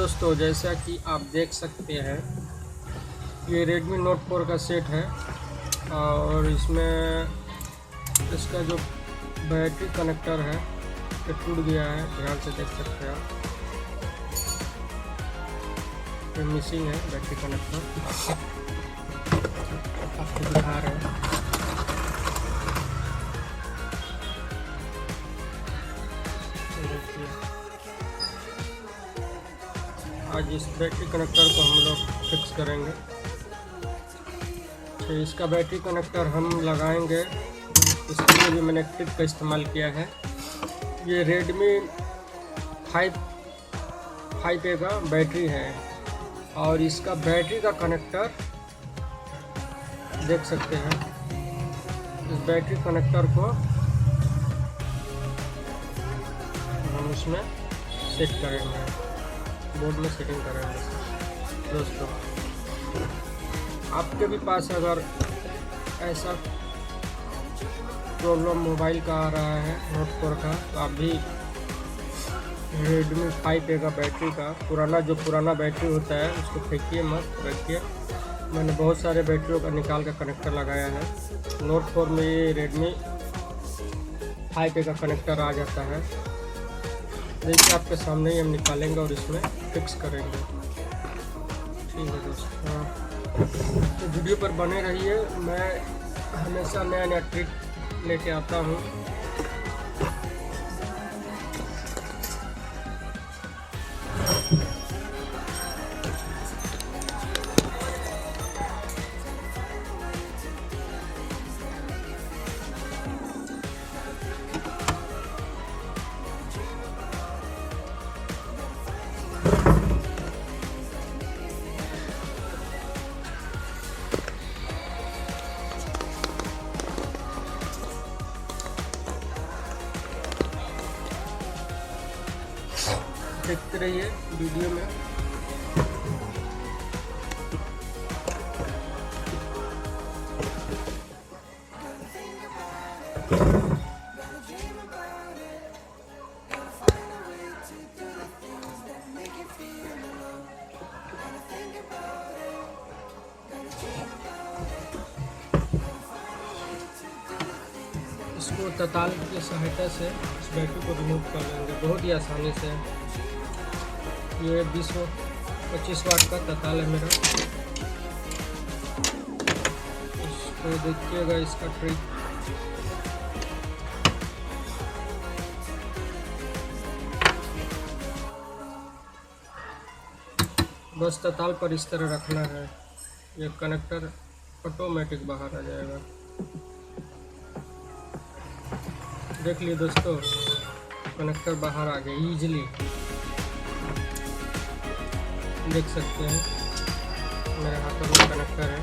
दोस्तों, जैसा कि आप देख सकते हैं ये Redmi Note 4 का सेट है और इसमें इसका जो बैटरी कनेक्टर है ये टूट गया है। ध्यान से देख सकते हैं आप, ये मिसिंग है बैटरी कनेक्टर। आपको दिखा रहे हैं। आज इस बैटरी कनेक्टर को हम लोग फिक्स करेंगे। तो इसका बैटरी कनेक्टर हम लगाएंगे, इसके लिए भी मैंने टिप का इस्तेमाल किया है। ये Redmi 5A का बैटरी है और इसका बैटरी का कनेक्टर देख सकते हैं। इस बैटरी कनेक्टर को हम इसमें सेट करेंगे, बोर्ड में सेटिंग करेंगे। दोस्तों, आपके भी पास अगर ऐसा प्रॉब्लम मोबाइल का आ रहा है Note 4 का, तो आप भी Redmi 5A का बैटरी का पुराना बैटरी होता है उसको फेंकिए मत, रखिए। मैंने बहुत सारे बैटरियों का निकाल कर कनेक्टर लगाया है। Note 4 में ये Redmi 5A का कनेक्टर आ जाता है। देखिए, आपके सामने ही हम निकालेंगे और इसमें फिक्स करेंगे। ठीक है दोस्तों, तो वीडियो पर बने रहिए। मैं हमेशा नया नया ट्रिक लेके आता हूँ। देखते रहिए वीडियो में। इसको तताल की सहायता से इस बैटरी को रिमूव कर लेंगे बहुत ही आसानी से। ये 20-25 वाट का तताल है मेरा। इसको देखिएगा इसका ट्रिक। बस तताल पर इस तरह रखना है, ये कनेक्टर ऑटोमेटिक बाहर आ जाएगा। देख लिए दोस्तों, कनेक्टर बाहर आ गया इजीली। देख सकते हैं मेरे हाथों में कनेक्टर है,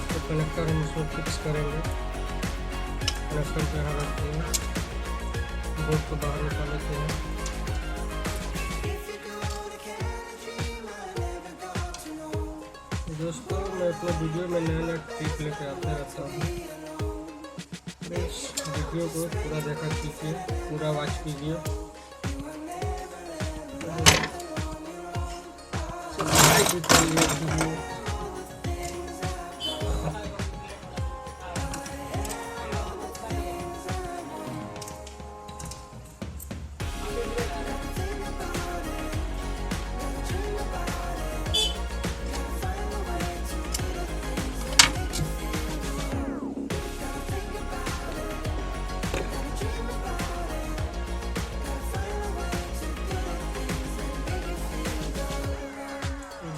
तो कनेक्टर हम इसमें फिक्स करेंगे। कनेक्टर पे यहाँ रखते हैं, बोर्ड को बाहर निकाल लेते हैं। दोस्तों, मैं अपने वीडियो में नया नया ट्रिक लेके आता रहता हूँ। इस वीडियो को पूरा देखा कीजिए, पूरा वॉच कीजिए।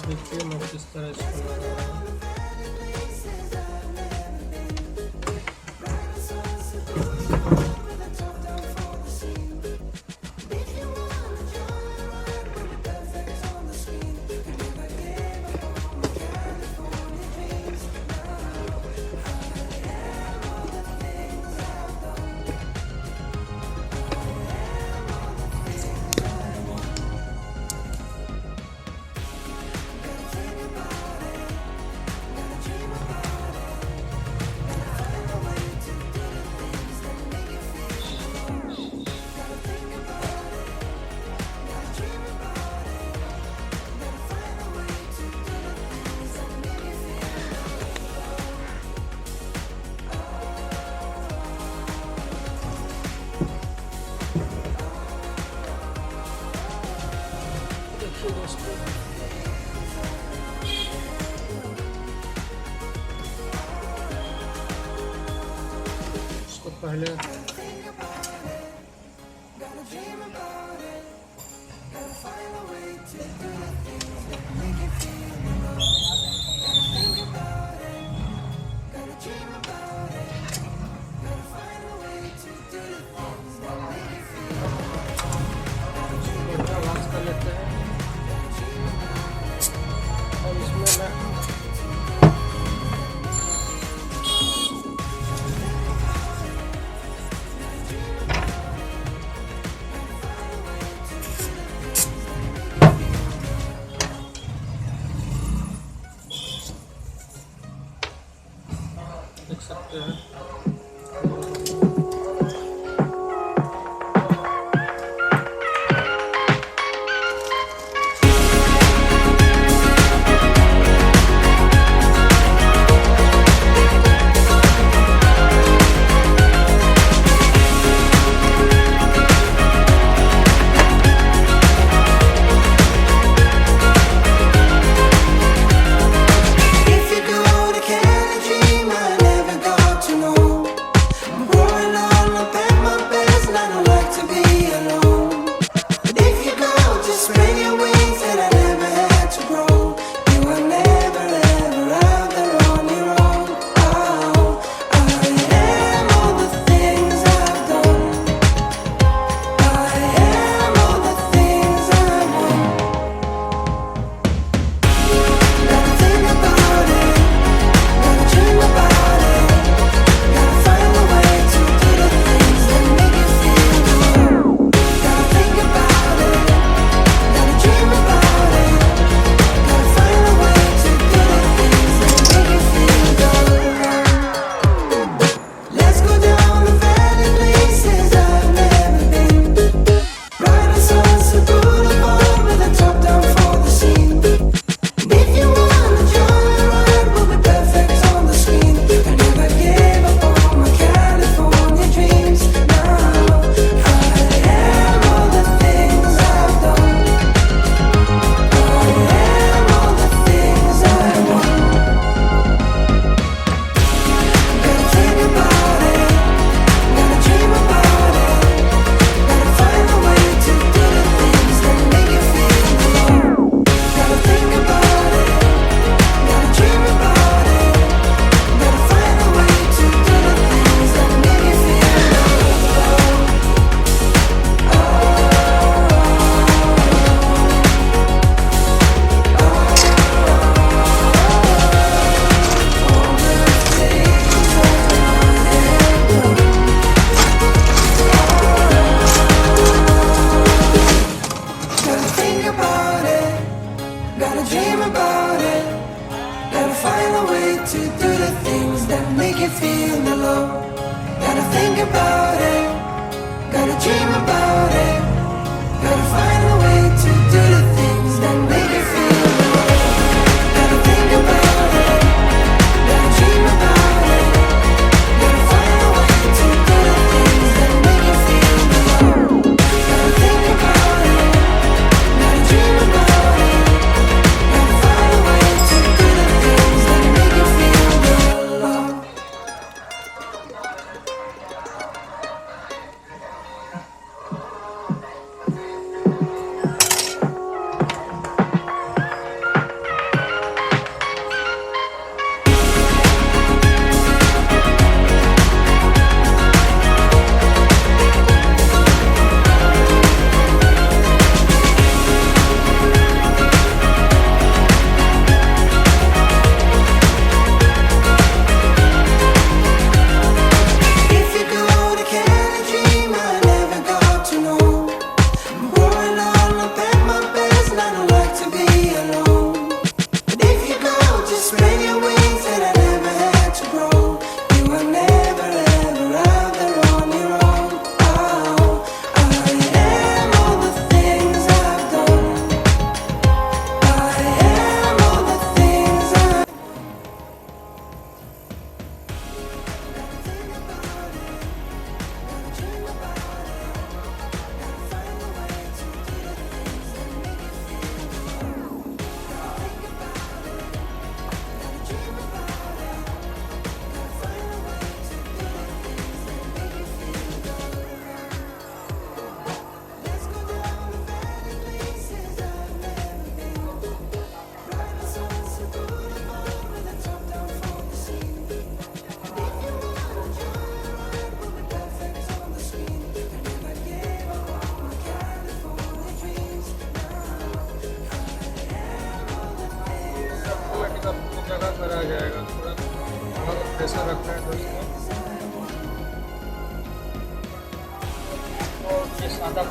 देखिए मैं किस तरह इसको लगा रहा हूँ। इसको पहले बढ़िया वॉश कर लेते हैं और इसमें मैं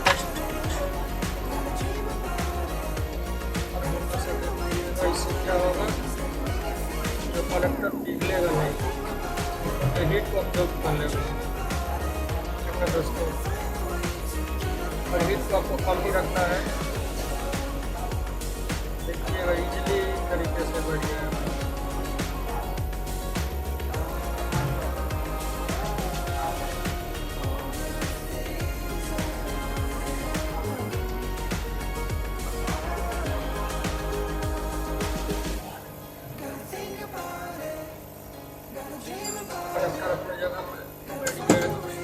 टेस्ट और हल्का सा देखिएगा, इससे क्या होगा, जो कनेक्टर पिघलेगा नहीं, तो हीट को ऑब्जर्व कर लेगा। ठीक है दोस्तों, और हीट को आपको कम ही रखना है। देखिएगा इजीली तरीके से बैठ गया है। कनेक्टर अपने जगह पे बैठ गया है दोस्तों।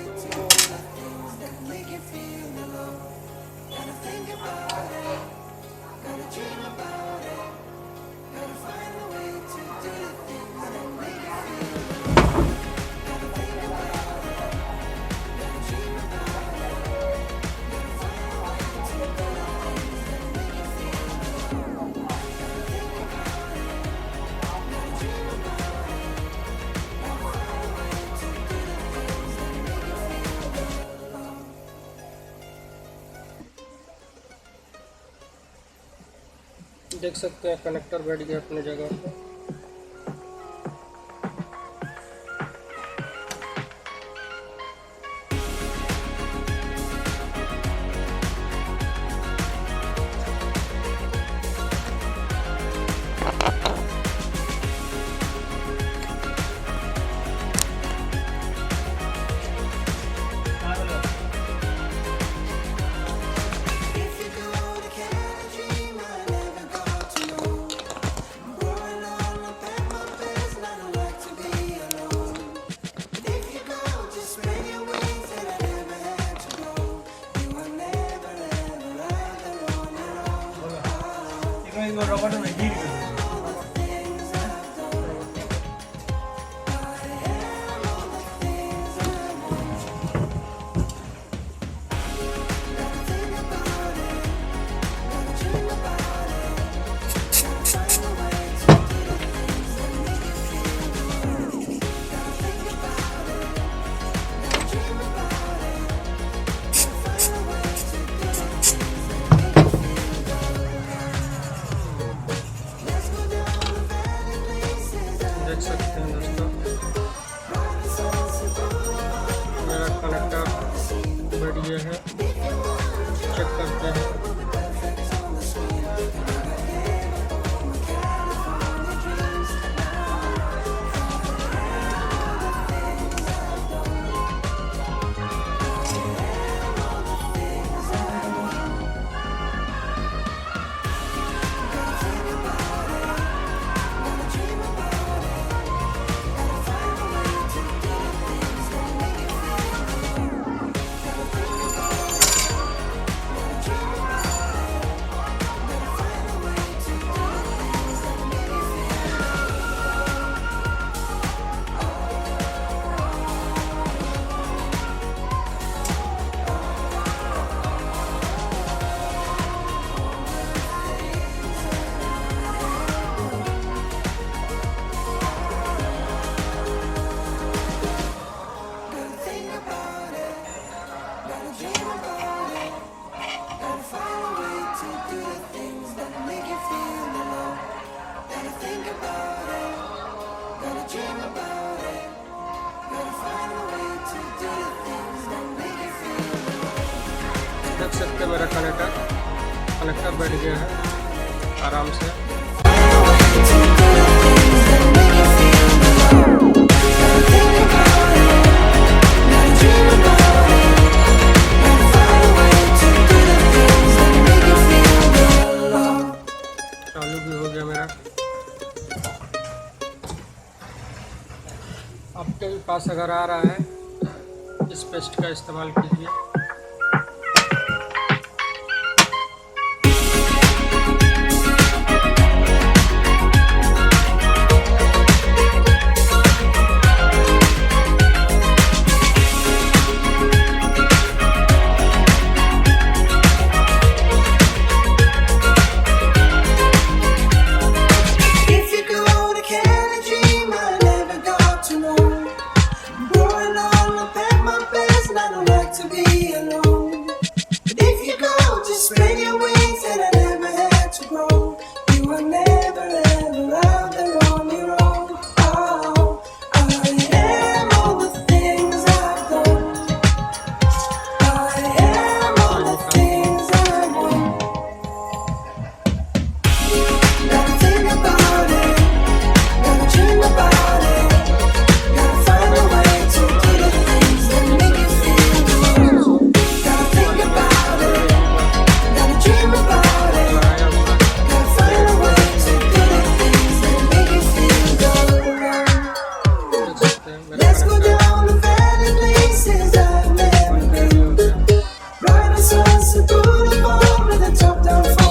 देख सकते हैं कनेक्टर बैठ गया अपने जगह पे। रबर में गिर गया। देख सकते हैं दोस्तों, मेरा कनेक्टर बैठ गया है। चेक करते हैं। देख सकते हैं मेरा कनेक्टर बैठ गया है आराम से। चालू भी हो गया मेरा। आपके भी पास अगर आ रहा है, इस पेस्ट का इस्तेमाल कीजिए। To be spread your wings and I never had to grow. You were never ever out there on your own. Oh, I am all the things I've done. I am all the things I want. Gotta think about it, gotta dream about it, gotta find a way to do the things that make you feel good. Gotta think about it, gotta dream about it, gotta find a way to do the things that make you feel good. देख सकते हैं मेरा Let's go down the valley places I've never been. Ride a sunset boulevard with a top down